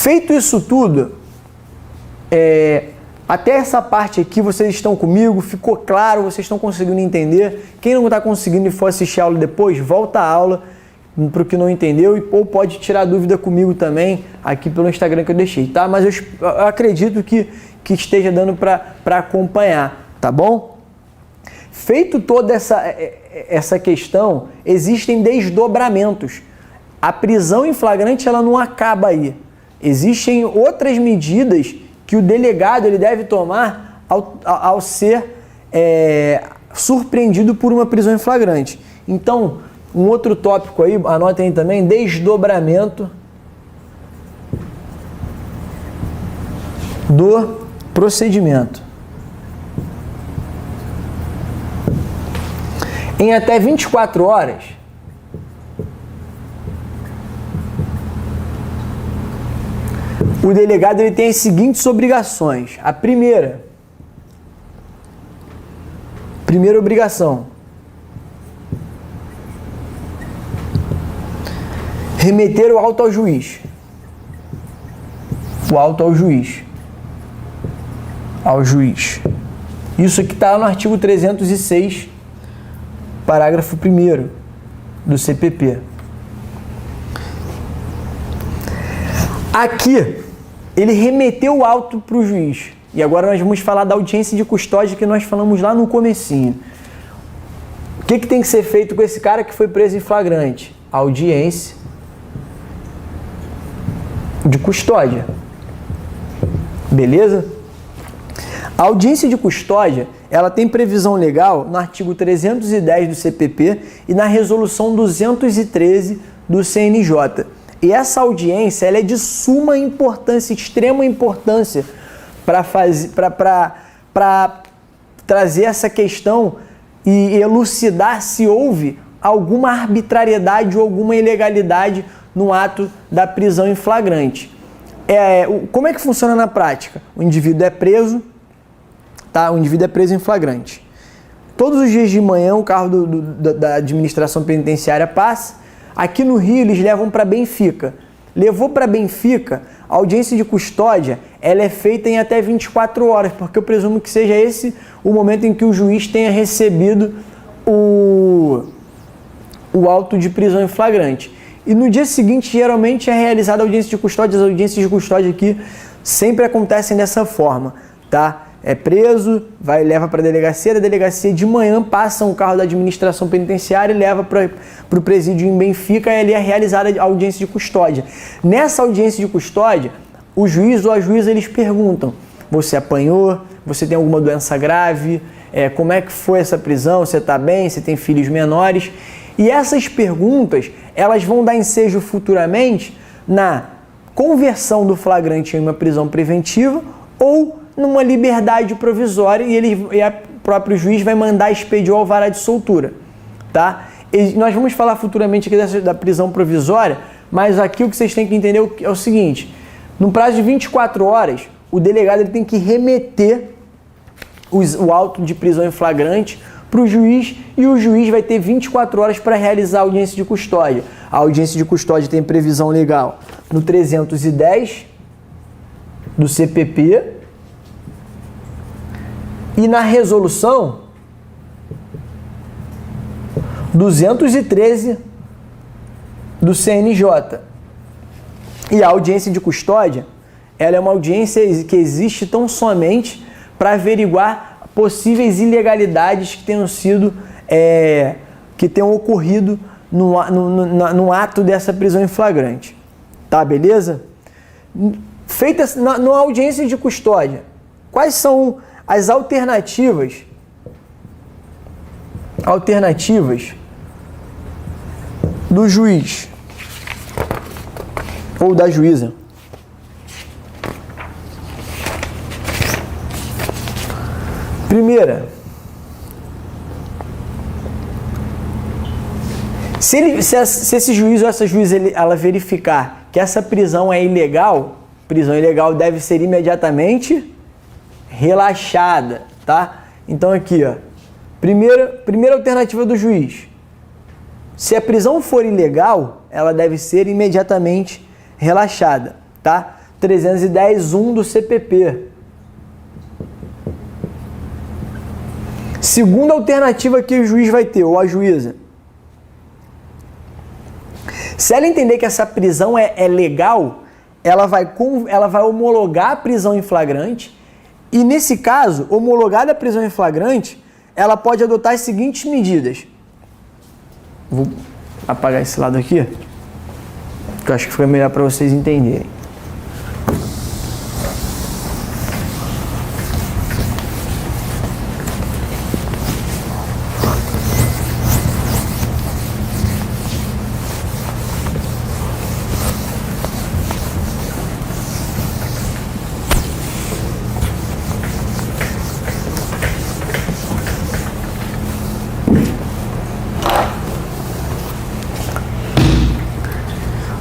Feito isso tudo, até essa parte aqui vocês estão comigo, ficou claro, vocês estão conseguindo entender. Quem não está conseguindo e for assistir a aula depois, volta a aula para o que não entendeu, ou pode tirar dúvida comigo também, aqui pelo Instagram que eu deixei, tá? Mas eu acredito que esteja dando para acompanhar, tá bom? Feito toda essa questão, existem desdobramentos. A prisão em flagrante ela não acaba aí. Existem outras medidas que o delegado ele deve tomar ao ser surpreendido por uma prisão em flagrante. Então, um outro tópico aí, anotem aí também, desdobramento do procedimento. Em até 24 horas, o delegado ele tem as seguintes obrigações. A primeira obrigação: remeter o auto ao juiz. O auto ao juiz. Ao juiz. Isso aqui está no artigo 306, parágrafo 1º do CPP. Aqui, ele remeteu o auto para o juiz. E agora nós vamos falar da audiência de custódia que nós falamos lá no comecinho. O que tem que ser feito com esse cara que foi preso em flagrante? Audiência de custódia. Beleza? A audiência de custódia, ela tem previsão legal no artigo 310 do CPP e na resolução 213 do CNJ. E essa audiência ela é de suma importância, extrema importância para trazer essa questão e elucidar se houve alguma arbitrariedade ou alguma ilegalidade no ato da prisão em flagrante. Como é que funciona na prática? O indivíduo é preso, tá? O indivíduo é preso em flagrante. Todos os dias de manhã o carro da administração penitenciária passa. Aqui no Rio eles levam para Benfica. Levou para Benfica, a audiência de custódia ela é feita em até 24 horas, porque eu presumo que seja esse o momento em que o juiz tenha recebido o auto de prisão em flagrante. E no dia seguinte, geralmente, é realizada a audiência de custódia. As audiências de custódia aqui sempre acontecem dessa forma, tá? É preso, leva para a delegacia, da delegacia de manhã passa um carro da administração penitenciária e leva para o presídio em Benfica e ali é realizada a audiência de custódia. Nessa audiência de custódia, o juiz ou a juíza eles perguntam: você apanhou? Você tem alguma doença grave? Como é que foi essa prisão? Você está bem? Você tem filhos menores? E essas perguntas, elas vão dar ensejo futuramente na conversão do flagrante em uma prisão preventiva ou numa liberdade provisória e o próprio juiz vai mandar expedir o alvará de soltura, tá? E nós vamos falar futuramente aqui da prisão provisória, mas aqui o que vocês têm que entender é o seguinte: no prazo de 24 horas, o delegado ele tem que remeter o auto de prisão em flagrante para o juiz e o juiz vai ter 24 horas para realizar a audiência de custódia. A audiência de custódia tem previsão legal no 310 do CPP e na resolução 213 do CNJ. E a audiência de custódia, ela é uma audiência que existe tão somente para averiguar possíveis ilegalidades que tenham sido, que tenham ocorrido no ato dessa prisão em flagrante. Tá, beleza? Feita na audiência de custódia, quais são as alternativas do juiz ou da juíza? Primeira, se esse juiz ou essa juíza ela verificar que essa prisão é ilegal, prisão ilegal deve ser imediatamente relaxada, tá? Então aqui, ó, primeira alternativa do juiz: se a prisão for ilegal, ela deve ser imediatamente relaxada, tá? 310.1 do CPP. Segunda alternativa que o juiz vai ter, ou a juíza. Se ela entender que essa prisão é legal, ela vai homologar a prisão em flagrante e, nesse caso, homologada a prisão em flagrante, ela pode adotar as seguintes medidas. Vou apagar esse lado aqui, que eu acho que fica melhor para vocês entenderem.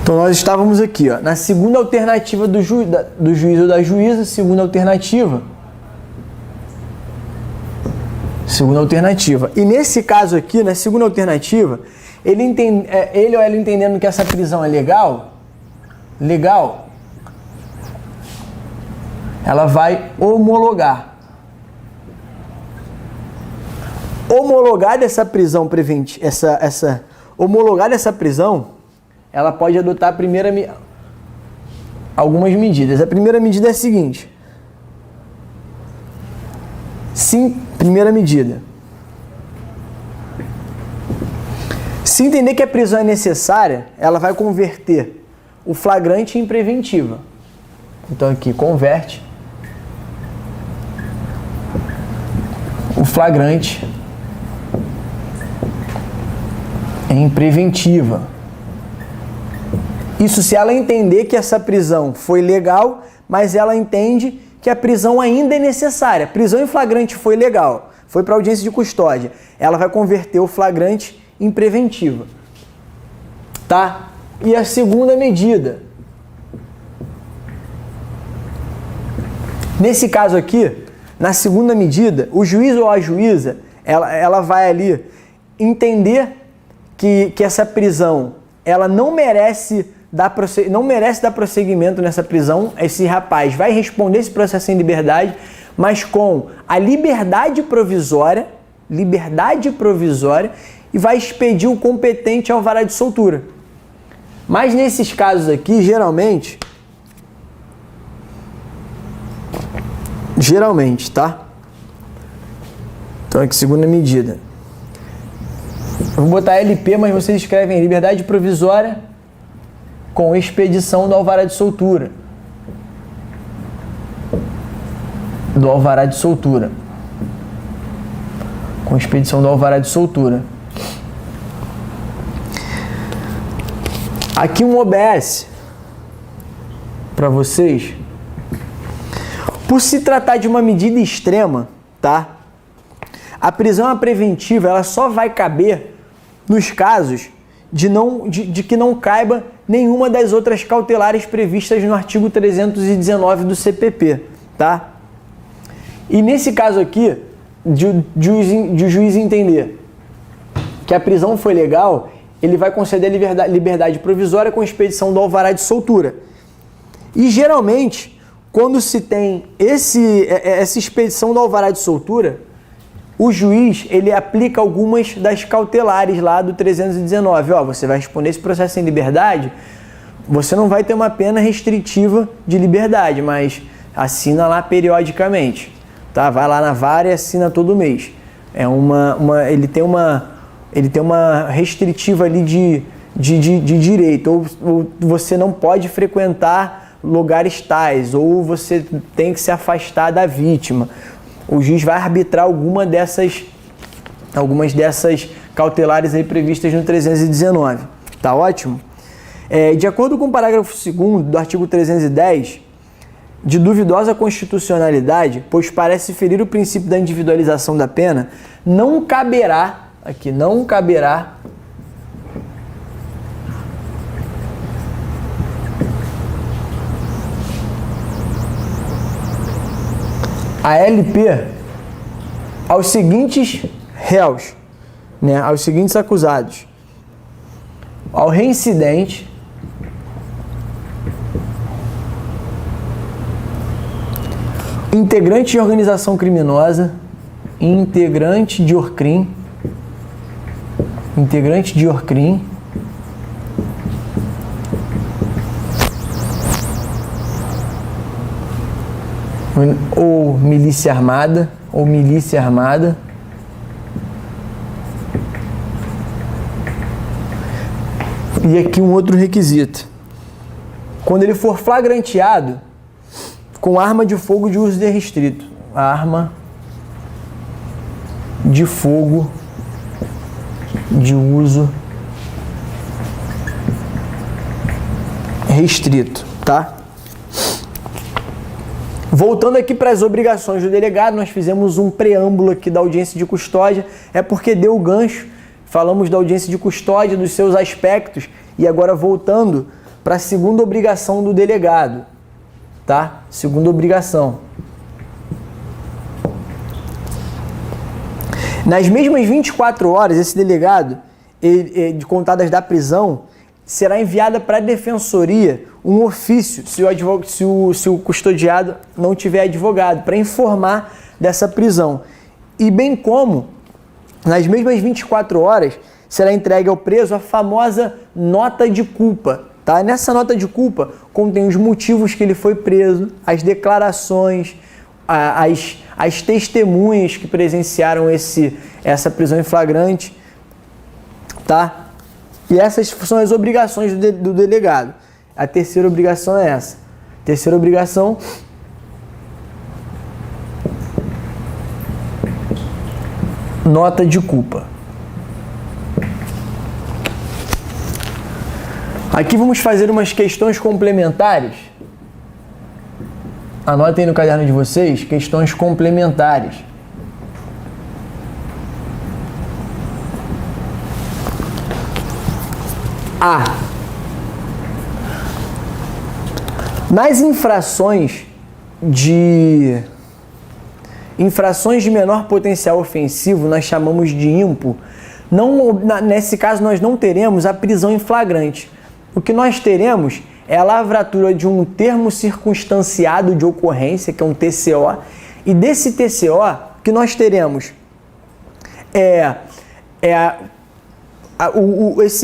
Então nós estávamos aqui, ó, na segunda alternativa do juiz ou da juíza, segunda alternativa. E nesse caso aqui, na segunda alternativa, ele ou ela entendendo que essa prisão é legal, ela vai homologar. Homologada essa prisão preventiva, homologada essa prisão, ela pode adotar algumas medidas. A primeira medida é a seguinte. Sim, primeira medida. Se entender que a prisão é necessária, ela vai converter o flagrante em preventiva. Então aqui, converte o flagrante em preventiva. Isso se ela entender que essa prisão foi legal, mas ela entende que a prisão ainda é necessária. A prisão em flagrante foi legal, foi para audiência de custódia. Ela vai converter o flagrante em preventiva. Tá? E a segunda medida. Nesse caso aqui, na segunda medida, o juiz ou a juíza, ela vai ali entender que essa prisão, ela não merece dar prosseguimento nessa prisão. Esse rapaz vai responder esse processo em liberdade, mas com a liberdade provisória, e vai expedir o competente alvará de soltura. Mas nesses casos aqui, geralmente, tá? Então aqui, segunda medida. Eu vou botar LP, mas vocês escrevem liberdade provisória com expedição do alvará de soltura. Com expedição do alvará de soltura. Aqui um OBS para vocês. Por se tratar de uma medida extrema, tá? A prisão preventiva, ela só vai caber nos casos de que não caiba nenhuma das outras cautelares previstas no artigo 319 do CPP, tá? E nesse caso aqui, de o juiz entender que a prisão foi legal, ele vai conceder liberdade provisória com expedição do alvará de soltura. E geralmente, quando se tem essa expedição do alvará de soltura, o juiz, ele aplica algumas das cautelares lá do 319. Ó, você vai responder esse processo em liberdade, você não vai ter uma pena restritiva de liberdade, mas assina lá periodicamente, tá? Vai lá na vara e assina todo mês. Ele tem uma restritiva ali de direito, ou você não pode frequentar lugares tais, ou você tem que se afastar da vítima. O juiz vai arbitrar algumas dessas cautelares aí previstas no 319. Tá ótimo? De acordo com o parágrafo 2º do artigo 310, de duvidosa constitucionalidade, pois parece ferir o princípio da individualização da pena, não caberá a LP aos seguintes réus, né, aos seguintes acusados: ao reincidente, integrante de organização criminosa, integrante de ORCRIM, ou milícia armada, E aqui um outro requisito. Quando ele for flagranteado com arma de fogo de uso restrito. Arma de fogo de uso restrito, tá? Voltando aqui para as obrigações do delegado, nós fizemos um preâmbulo aqui da audiência de custódia, é porque deu o gancho, falamos da audiência de custódia, dos seus aspectos, e agora voltando para a segunda obrigação do delegado, tá? Segunda obrigação. Nas mesmas 24 horas, esse delegado, contadas da prisão, será enviada para a defensoria um ofício, se o custodiado não tiver advogado, para informar dessa prisão. E bem como, nas mesmas 24 horas, será entregue ao preso a famosa nota de culpa. Tá? Nessa nota de culpa contém os motivos que ele foi preso, as declarações, as testemunhas que presenciaram essa prisão em flagrante, tá? E essas são as obrigações do delegado. A terceira obrigação é essa. Terceira obrigação: nota de culpa. Aqui vamos fazer umas questões complementares. Anotem no caderno de vocês, questões complementares. A. Nas infrações de menor potencial ofensivo, nós chamamos de IMPO. Nesse caso, nós não teremos a prisão em flagrante. O que nós teremos é a lavratura de um termo circunstanciado de ocorrência, que é um TCO, e desse TCO que nós teremos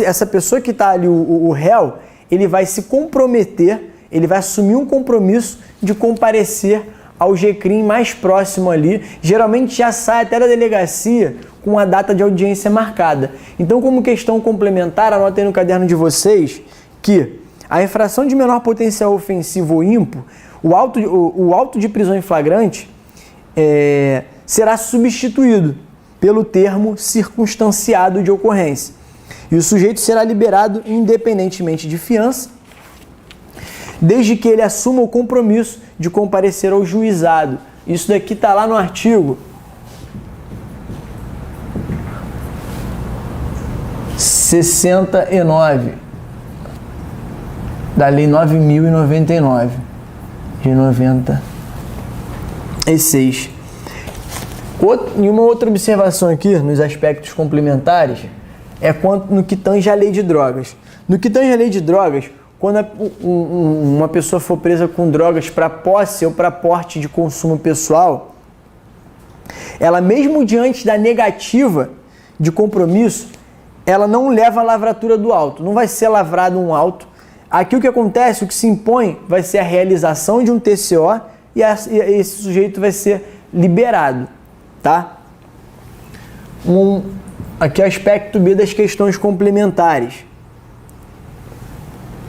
essa pessoa que está ali, o réu, ele vai se comprometer, ele vai assumir um compromisso de comparecer ao GCRIM mais próximo ali, geralmente já sai até da delegacia com a data de audiência marcada. Então, como questão complementar, anotem no caderno de vocês que a infração de menor potencial ofensivo ou IMPO, o auto de prisão em flagrante será substituído pelo termo circunstanciado de ocorrência. E o sujeito será liberado independentemente de fiança, desde que ele assuma o compromisso de comparecer ao juizado. Isso daqui está lá no artigo 69 da Lei 9.099 de 96. E uma outra observação aqui nos aspectos complementares é no que tange à lei de drogas. No que tange à lei de drogas, quando uma pessoa for presa com drogas para posse ou para porte de consumo pessoal, ela mesmo diante da negativa de compromisso, ela não leva a lavratura do auto, não vai ser lavrado um auto. Aqui o que acontece, o que se impõe, vai ser a realização de um TCO e esse sujeito vai ser liberado, tá? Aqui é o aspecto B das questões complementares.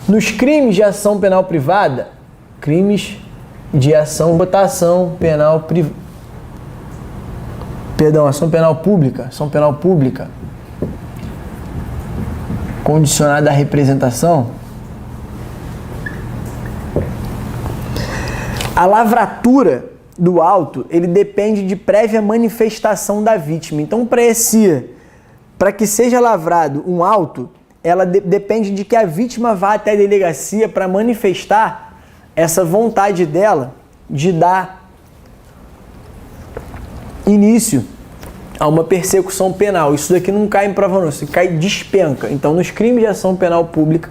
Nos crimes de ação penal privada, crimes de ação penal pública, condicionada à representação, a lavratura do auto, ele depende de prévia manifestação da vítima. Então, para que seja lavrado um auto, ela depende de que a vítima vá até a delegacia para manifestar essa vontade dela de dar início a uma persecução penal. Isso daqui não cai em prova não, isso cai despenca. Então, nos crimes de ação penal pública,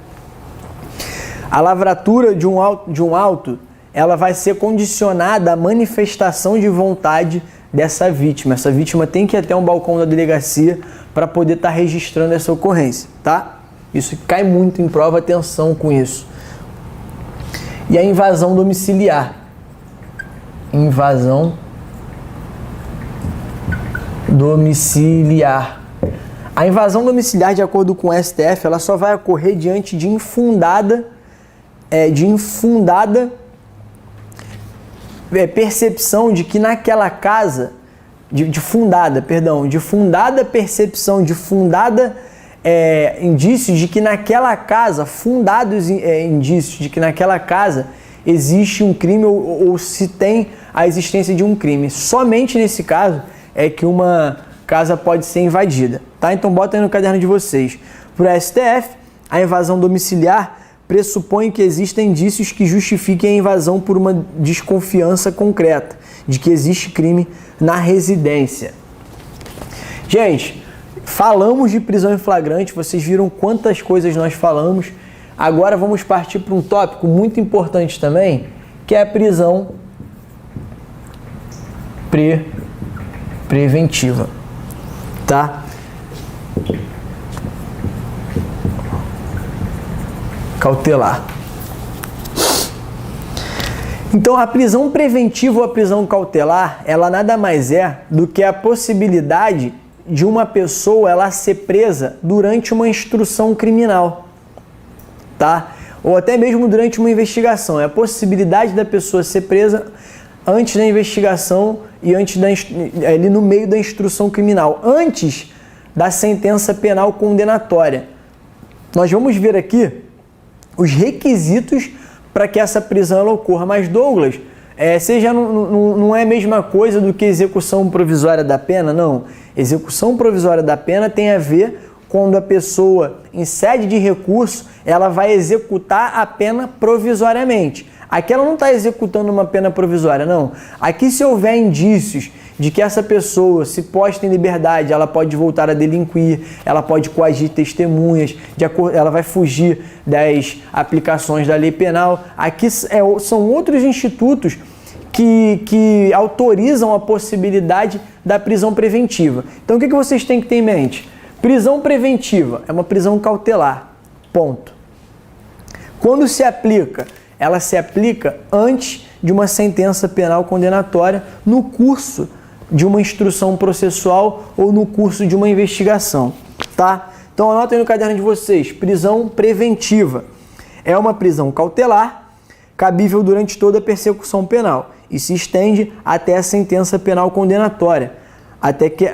a lavratura de um auto ela vai ser condicionada à manifestação de vontade dessa vítima. Essa vítima tem que ir até um balcão da delegacia para poder estar registrando essa ocorrência, tá? Isso cai muito em prova, atenção com isso. E a invasão domiciliar. Invasão domiciliar. A invasão domiciliar, de acordo com o STF, ela só vai ocorrer diante de infundada percepção de que naquela casa, de fundada percepção, de fundada indícios de que naquela casa, fundados indícios de que naquela casa existe um crime ou se tem a existência de um crime. Somente nesse caso é que uma casa pode ser invadida, tá? Então bota aí no caderno de vocês. Para o STF, a invasão domiciliar pressupõe que existem indícios que justifiquem a invasão por uma desconfiança concreta de que existe crime na residência. Gente, falamos de prisão em flagrante, vocês viram quantas coisas nós falamos. Agora vamos partir para um tópico muito importante também, que é a prisão preventiva, tá? Cautelar. Então, a prisão preventiva ou a prisão cautelar, ela nada mais é do que a possibilidade de uma pessoa ela ser presa durante uma instrução criminal, tá? Ou até mesmo durante uma investigação. É a possibilidade da pessoa ser presa antes da investigação e ali no meio da instrução criminal, antes da sentença penal condenatória. Nós vamos ver aqui os requisitos para que essa prisão ela ocorra. Mas, Douglas, não é a mesma coisa do que execução provisória da pena? Não. Execução provisória da pena tem a ver quando a pessoa, em sede de recurso, ela vai executar a pena provisoriamente. Aqui ela não está executando uma pena provisória, não. Aqui, se houver indícios de que essa pessoa, se posta em liberdade, ela pode voltar a delinquir, ela pode coagir testemunhas, ela vai fugir das aplicações da lei penal. Aqui são outros institutos que autorizam a possibilidade da prisão preventiva. Então, o que vocês têm que ter em mente? Prisão preventiva é uma prisão cautelar, ponto. Quando se aplica, ela se aplica antes de uma sentença penal condenatória no curso de uma instrução processual ou no curso de uma investigação, tá? Então anota aí no caderno de vocês, prisão preventiva é uma prisão cautelar cabível durante toda a persecução penal e se estende até a sentença penal condenatória, até que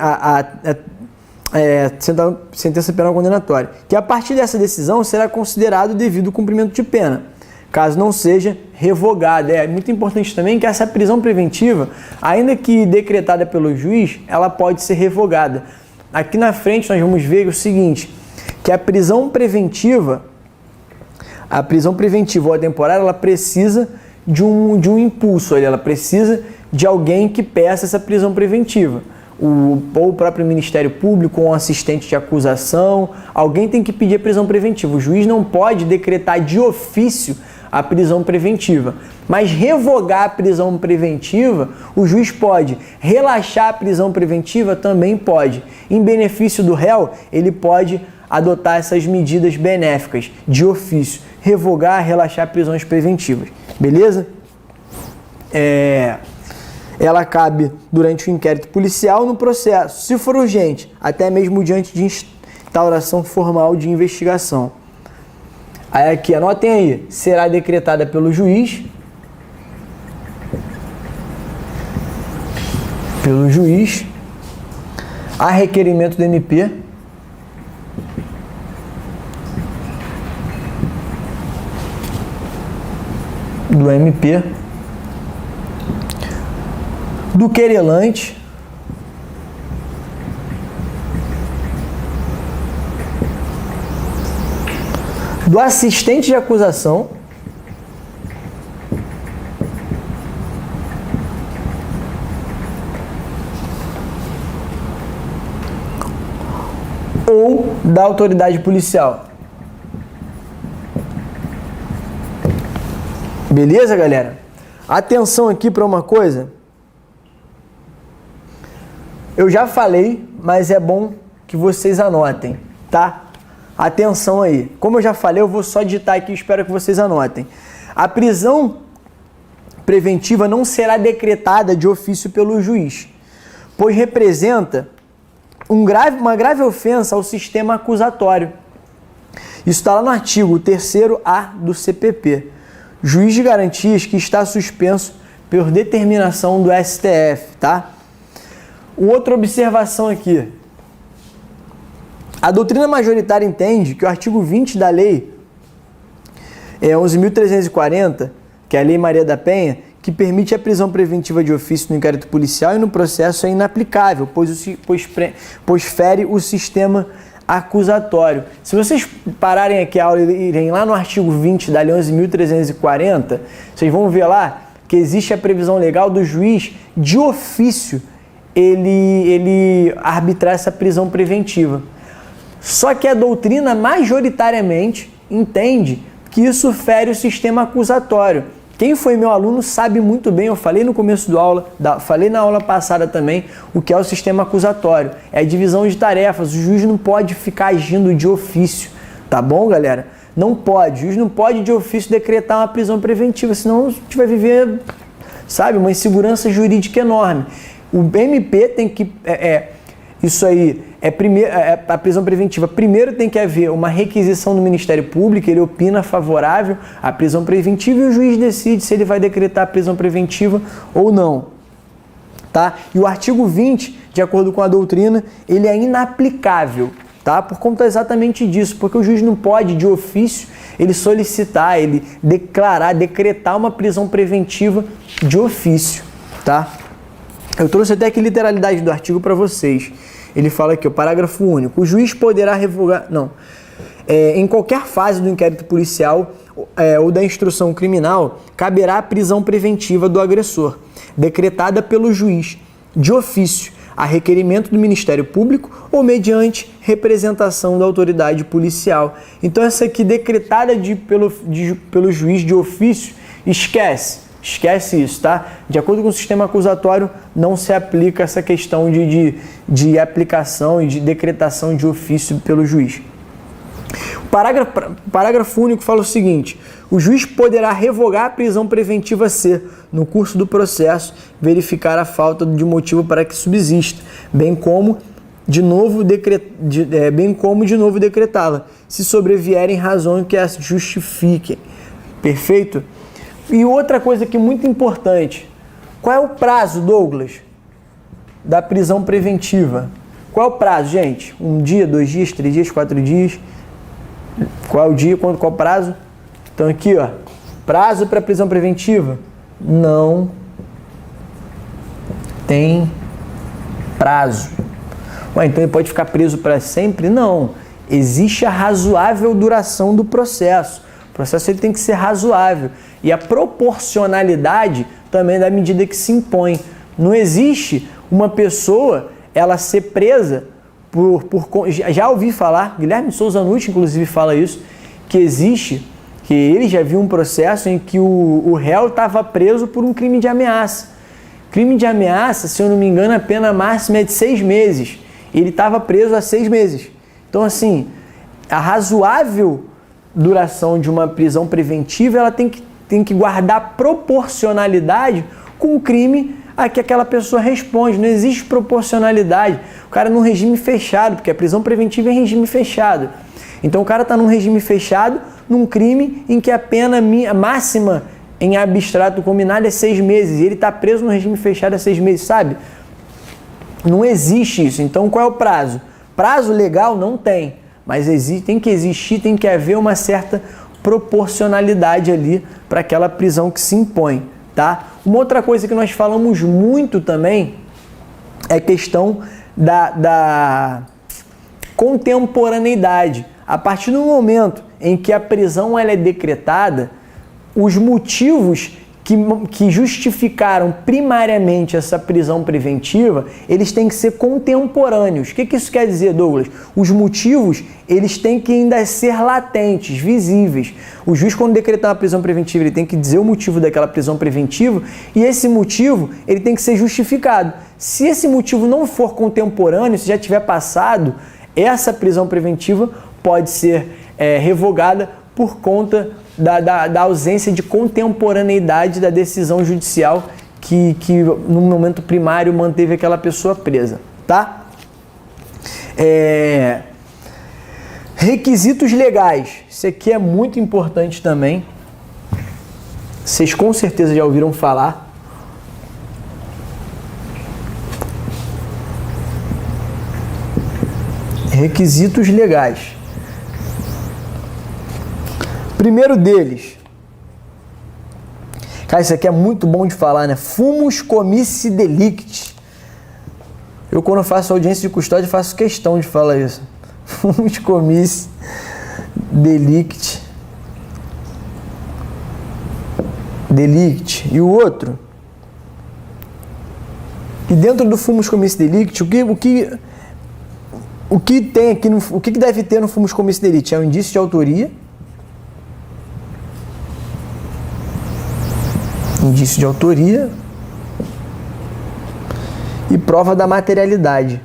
sentença penal condenatória, que a partir dessa decisão será considerado devido cumprimento de pena, caso não seja revogada. É muito importante também que essa prisão preventiva, ainda que decretada pelo juiz, ela pode ser revogada. Aqui na frente nós vamos ver o seguinte, que a prisão preventiva ou a temporária, ela precisa de um impulso, ela precisa de alguém que peça essa prisão preventiva. Ou o próprio Ministério Público, ou um assistente de acusação, alguém tem que pedir a prisão preventiva. O juiz não pode decretar de ofício a prisão preventiva, mas revogar a prisão preventiva, o juiz pode. Relaxar a prisão preventiva também pode. Em benefício do réu, ele pode adotar essas medidas benéficas de ofício, revogar, relaxar prisões preventivas, beleza? Ela cabe durante o inquérito policial no processo, se for urgente, até mesmo diante de instauração formal de investigação. Aí aqui, anotem aí, será decretada pelo juiz, a requerimento do MP, do querelante, do assistente de acusação ou da autoridade policial. Beleza, galera? Atenção aqui para uma coisa. Eu já falei, mas é bom que vocês anotem, tá? Atenção aí. Como eu já falei, eu vou só digitar aqui e espero que vocês anotem. A prisão preventiva não será decretada de ofício pelo juiz, pois representa uma grave ofensa ao sistema acusatório. Isso está lá no artigo 3º-A do CPP. Juiz de garantias que está suspenso por determinação do STF, tá? Outra observação aqui. A doutrina majoritária entende que o artigo 20 da lei 11.340, que é a Lei Maria da Penha, que permite a prisão preventiva de ofício no inquérito policial e no processo é inaplicável, pois fere o sistema acusatório. Se vocês pararem aqui a aula e irem lá no artigo 20 da Lei 11.340, vocês vão ver lá que existe a previsão legal do juiz de ofício ele arbitrar essa prisão preventiva. Só que a doutrina majoritariamente entende que isso fere o sistema acusatório. Quem foi meu aluno sabe muito bem, eu falei no começo da aula, falei na aula passada também, o que é o sistema acusatório. É a divisão de tarefas, o juiz não pode ficar agindo de ofício, tá bom, galera? Não pode, o juiz não pode de ofício decretar uma prisão preventiva, senão a gente vai viver, sabe, uma insegurança jurídica enorme. O MP tem que... isso aí a prisão preventiva. Primeiro tem que haver uma requisição do Ministério Público, ele opina favorável à prisão preventiva e o juiz decide se ele vai decretar a prisão preventiva ou não. Tá? E o artigo 20, de acordo com a doutrina, ele é inaplicável, tá? Por conta exatamente disso, porque o juiz não pode, de ofício, ele solicitar, ele decretar uma prisão preventiva de ofício, tá? Eu trouxe até aqui literalidade do artigo para vocês. Ele fala aqui, o parágrafo único. O juiz poderá revogar... em qualquer fase do inquérito policial ou da instrução criminal, caberá a prisão preventiva do agressor, decretada pelo juiz, de ofício, a requerimento do Ministério Público ou mediante representação da autoridade policial. Então, essa aqui, decretada pelo juiz de ofício, esquece isso, tá? De acordo com o sistema acusatório, não se aplica essa questão de aplicação e de decretação de ofício pelo juiz. O parágrafo único fala o seguinte: o juiz poderá revogar a prisão preventiva se, no curso do processo, verificar a falta de motivo para que subsista, bem como de novo decretá-la, se sobrevierem razões que as justifiquem. Perfeito? E outra coisa que é muito importante, qual é o prazo, Douglas, da prisão preventiva? Qual é o prazo, gente? 1 dia, 2 dias, 3 dias, 4 dias? Qual é o dia, qual o prazo? Então aqui, ó, prazo para prisão preventiva? Não tem prazo. Ué, então ele pode ficar preso para sempre? Não. Existe a razoável duração do processo. O processo ele tem que ser razoável. E a proporcionalidade também da medida que se impõe. Não existe uma pessoa ela ser presa já ouvi falar, Guilherme Souza Nutti inclusive fala isso, que ele já viu um processo em que o réu estava preso por um crime de ameaça. Crime de ameaça, se eu não me engano, a pena máxima é de 6 meses. Ele estava preso há 6 meses. Então, assim, a razoável duração de uma prisão preventiva, ela tem que guardar proporcionalidade com o crime a que aquela pessoa responde. Não existe proporcionalidade. O cara num regime fechado, porque a prisão preventiva é em regime fechado. Então o cara está num regime fechado, num crime em que a pena máxima em abstrato combinado é 6 meses. E ele está preso no regime fechado há 6 meses, sabe? Não existe isso. Então qual é o prazo? Prazo legal não tem. Mas tem que existir, tem que haver uma certa proporcionalidade ali para aquela prisão que se impõe, tá? Uma outra coisa que nós falamos muito também é a questão da contemporaneidade. A partir do momento em que a prisão ela é decretada, os motivos que justificaram primariamente essa prisão preventiva, eles têm que ser contemporâneos. O que isso quer dizer, Douglas? Os motivos, eles têm que ainda ser latentes, visíveis. O juiz, quando decretar uma prisão preventiva, ele tem que dizer o motivo daquela prisão preventiva e esse motivo, ele tem que ser justificado. Se esse motivo não for contemporâneo, se já tiver passado, essa prisão preventiva pode ser revogada por conta da ausência de contemporaneidade da decisão judicial que no momento primário manteve aquela pessoa presa, tá? Requisitos legais. Isso aqui é muito importante também. Vocês com certeza já ouviram falar. Requisitos legais. Primeiro deles, cara, isso aqui é muito bom de falar, né? Fumus comissi delicti. Eu, quando faço audiência de custódia, faço questão de falar isso. Fumus comissi delicti. Delicti. E o outro? E dentro do fumus comissi delicti, o que tem aqui, o que deve ter no fumus comissi delicti? É um indício de autoria. Indício de autoria e prova da materialidade.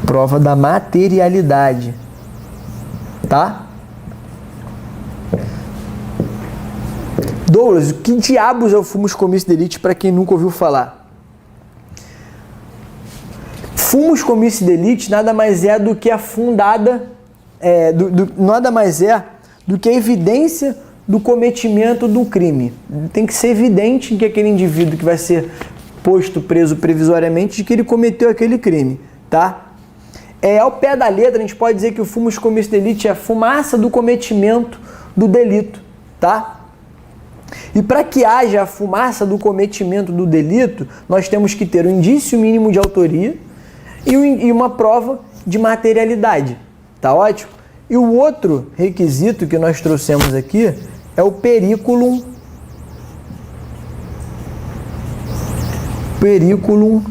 Prova da materialidade. Tá? Douglas, o que diabos é o fumus comissi delicti para quem nunca ouviu falar? Fumus comissi delicti nada mais é do que a fundada, nada mais é do que a evidência do cometimento do crime. Tem que ser evidente que aquele indivíduo que vai ser posto preso provisoriamente de que ele cometeu aquele crime, tá? Ao pé da letra, a gente pode dizer que o fumus comissi delicti é a fumaça do cometimento do delito, tá? E para que haja a fumaça do cometimento do delito, nós temos que ter um indício mínimo de autoria e uma prova de materialidade, tá ótimo? E o outro requisito que nós trouxemos aqui é o periculum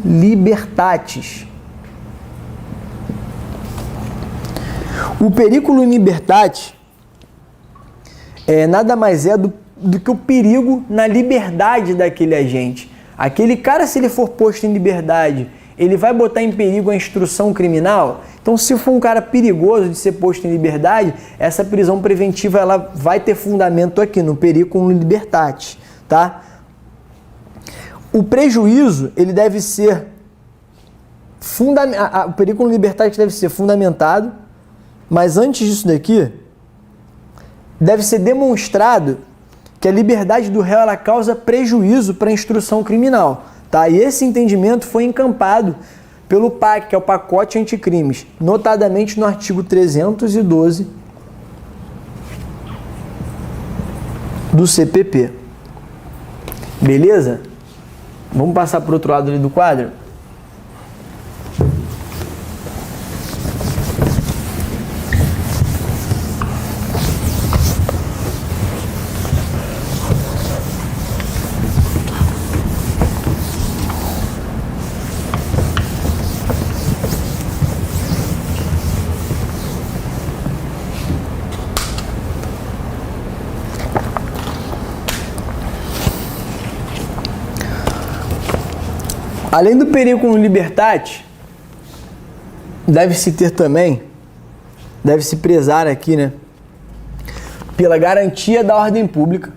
libertatis. O periculum libertatis nada mais é do que o perigo na liberdade daquele agente. Aquele cara, se ele for posto em liberdade, ele vai botar em perigo a instrução criminal? Então, se for um cara perigoso de ser posto em liberdade, essa prisão preventiva ela vai ter fundamento aqui no periculum libertatis, tá? O prejuízo, ele deve ser o periculum libertatis deve ser fundamentado, mas antes disso daqui, deve ser demonstrado que a liberdade do réu ela causa prejuízo para a instrução criminal, tá? E esse entendimento foi encampado pelo PAC, que é o pacote anticrimes, notadamente no artigo 312 do CPP. Beleza? Vamos passar para o outro lado ali do quadro? Além do periculum libertatis, deve-se prezar aqui, né, pela garantia da ordem pública,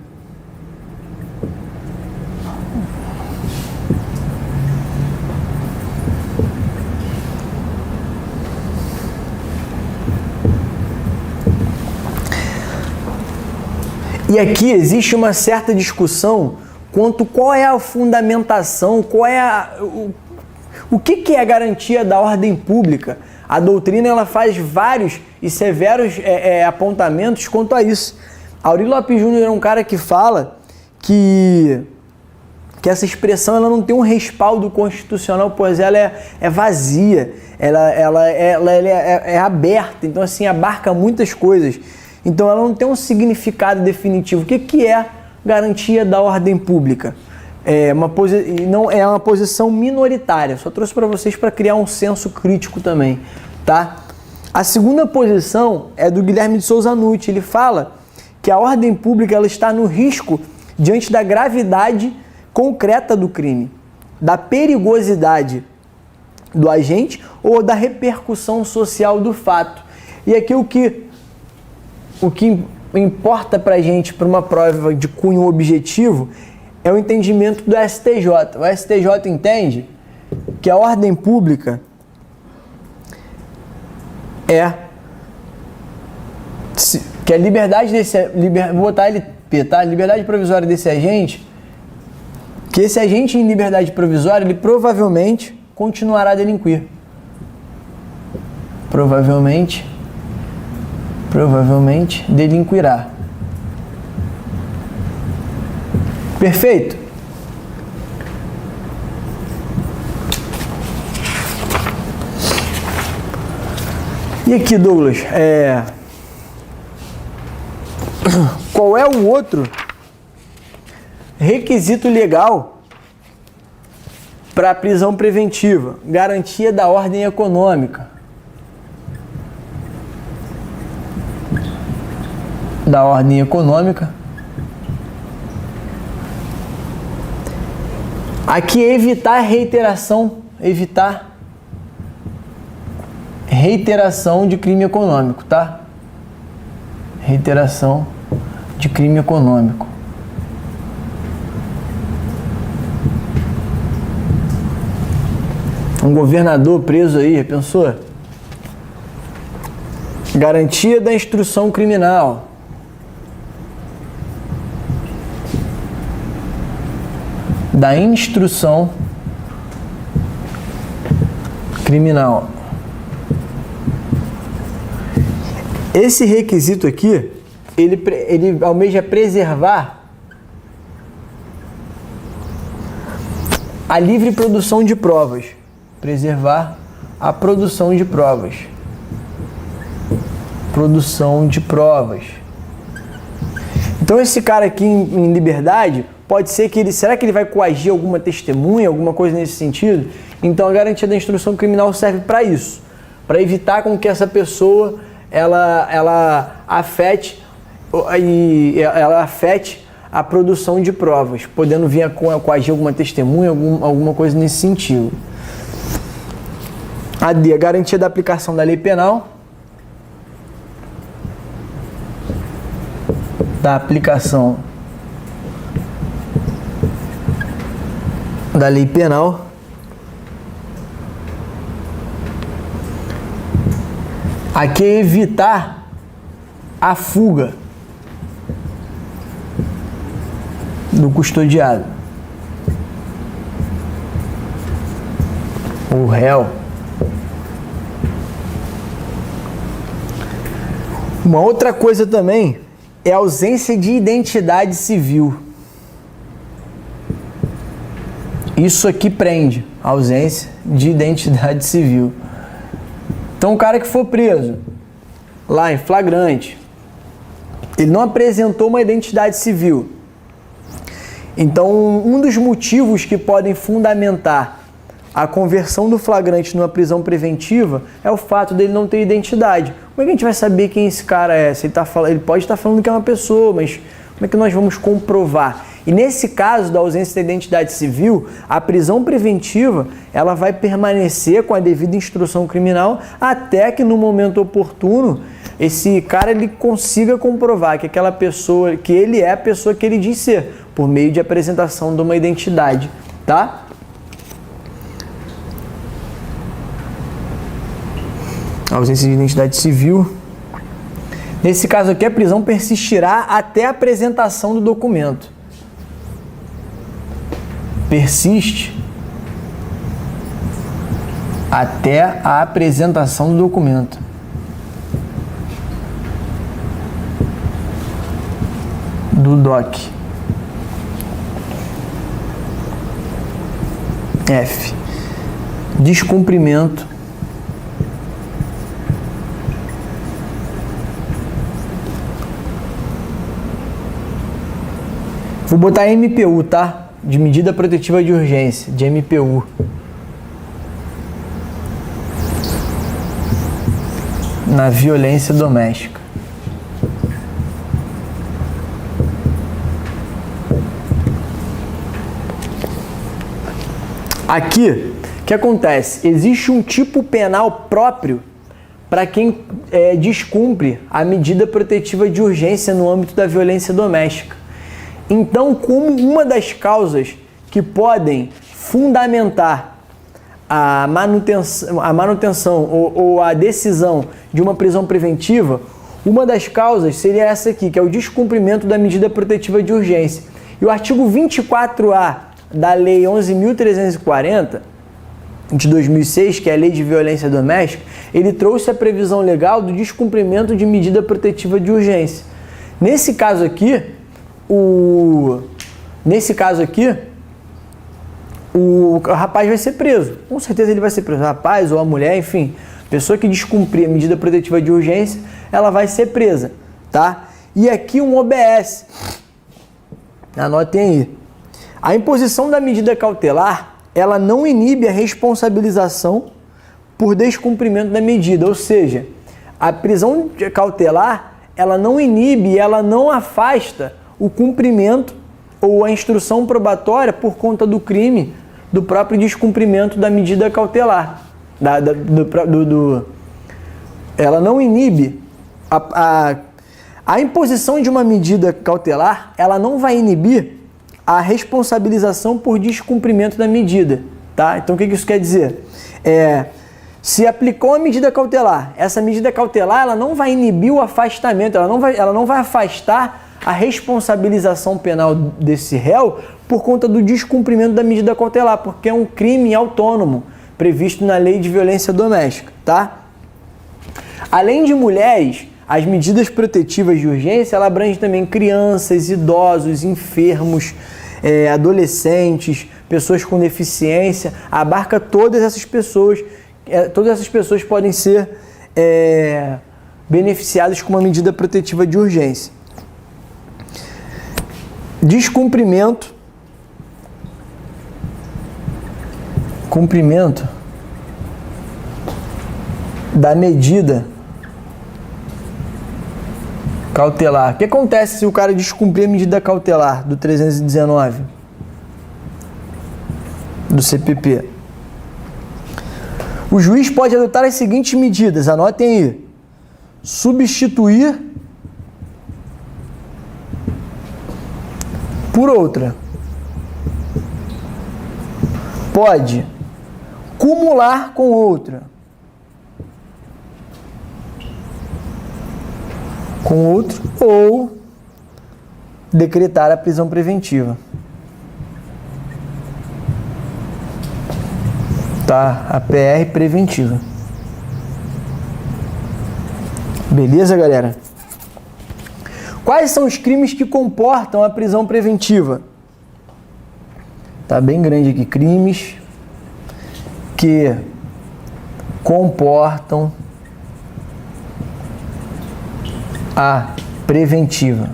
e aqui existe uma certa discussão quanto qual é a fundamentação, o que é a garantia da ordem pública. A doutrina ela faz vários e severos apontamentos quanto a isso. Aurílio Lopes Júnior é um cara que fala que essa expressão ela não tem um respaldo constitucional, pois ela é vazia, ela é aberta, então assim, abarca muitas coisas. Então ela não tem um significado definitivo. O que é garantia da ordem pública. Não é uma posição minoritária, só trouxe para vocês para criar um senso crítico também, tá? A segunda posição é do Guilherme de Souza Nutti. Ele fala que a ordem pública ela está no risco diante da gravidade concreta do crime, da perigosidade do agente ou da repercussão social do fato. E aqui o que importa para a gente, para uma prova de cunho objetivo, é o entendimento do STJ. O STJ entende que a ordem pública que a liberdade vou botar LP, tá? Liberdade provisória desse agente, que esse agente em liberdade provisória, ele provavelmente continuará a delinquir. Provavelmente delinquirá. Perfeito? E aqui, Douglas, qual é o outro requisito legal para a prisão preventiva? Garantia da ordem econômica. Da ordem econômica. Aqui é evitar reiteração de crime econômico, tá? Reiteração de crime econômico. Um governador preso aí, pensou? Garantia da instrução criminal. Da instrução criminal. Esse requisito aqui, ele almeja preservar a livre produção de provas. Preservar a produção de provas. Produção de provas. Então esse cara aqui em liberdade, pode ser que será que ele vai coagir alguma testemunha, alguma coisa nesse sentido? Então a garantia da instrução criminal serve para isso, para evitar com que essa pessoa ela afete a produção de provas, podendo vir a coagir alguma testemunha, alguma coisa nesse sentido. A D, a garantia da aplicação da lei penal. Da aplicação da lei penal. Aqui é evitar a fuga do custodiado. O réu. Uma outra coisa também é a ausência de identidade civil. Isso aqui prende, a ausência de identidade civil. Então o cara que for preso lá em flagrante, ele não apresentou uma identidade civil. Então um dos motivos que podem fundamentar a conversão do flagrante numa prisão preventiva é o fato dele não ter identidade. Como é que a gente vai saber quem esse cara é? Se ele pode estar falando que é uma pessoa, mas como é que nós vamos comprovar? E nesse caso da ausência da identidade civil, a prisão preventiva ela vai permanecer com a devida instrução criminal até que no momento oportuno esse cara ele consiga comprovar que aquela pessoa, que ele é a pessoa que ele diz ser, por meio de apresentação de uma identidade, tá? A ausência de identidade civil. Nesse caso aqui, a prisão persistirá até a apresentação do documento. Persiste até a apresentação do documento. Do DOC. F. Descumprimento Vou botar MPU, tá? De medida protetiva de urgência, de MPU. Na violência doméstica. Aqui, o que acontece? Existe um tipo penal próprio para quem descumpre a medida protetiva de urgência no âmbito da violência doméstica. Então, como uma das causas que podem fundamentar a manutenção ou a decisão de uma prisão preventiva, uma das causas seria essa aqui, que é o descumprimento da medida protetiva de urgência. E o artigo 24A da Lei 11.340, de 2006, que é a Lei de Violência Doméstica, ele trouxe a previsão legal do descumprimento de medida protetiva de urgência. Nesse caso aqui, o rapaz vai ser preso. Com certeza ele vai ser preso. O rapaz ou a mulher, enfim, pessoa que descumprir a medida protetiva de urgência, ela vai ser presa, tá? E aqui um OBS. Anotem aí. A imposição da medida cautelar, ela não inibe a responsabilização por descumprimento da medida, ou seja, a prisão cautelar, ela não inibe, ela não afasta o cumprimento ou a instrução probatória por conta do crime, do próprio descumprimento da medida cautelar. Ela não inibe a imposição de uma medida cautelar, ela não vai inibir a responsabilização por descumprimento da medida, tá? Então o que isso quer dizer? Se aplicou a medida cautelar, essa medida cautelar ela não vai inibir o afastamento, ela não vai afastar a responsabilização penal desse réu por conta do descumprimento da medida cautelar, porque é um crime autônomo previsto na Lei de Violência Doméstica, tá? Além de mulheres, as medidas protetivas de urgência ela abrange também crianças, idosos, enfermos, adolescentes, pessoas com deficiência, abarca todas essas pessoas. Todas essas pessoas podem ser beneficiadas com uma medida protetiva de urgência. Cumprimento da medida cautelar. O que acontece se o cara descumprir a medida cautelar do 319 do CPP? O juiz pode adotar as seguintes medidas, anotem aí. Substituir por outra. Pode cumular com outra. Ou decretar a prisão preventiva. Tá? A PR preventiva. Beleza, galera? Quais são os crimes que comportam a prisão preventiva? Tá bem grande aqui. Crimes que comportam a preventiva.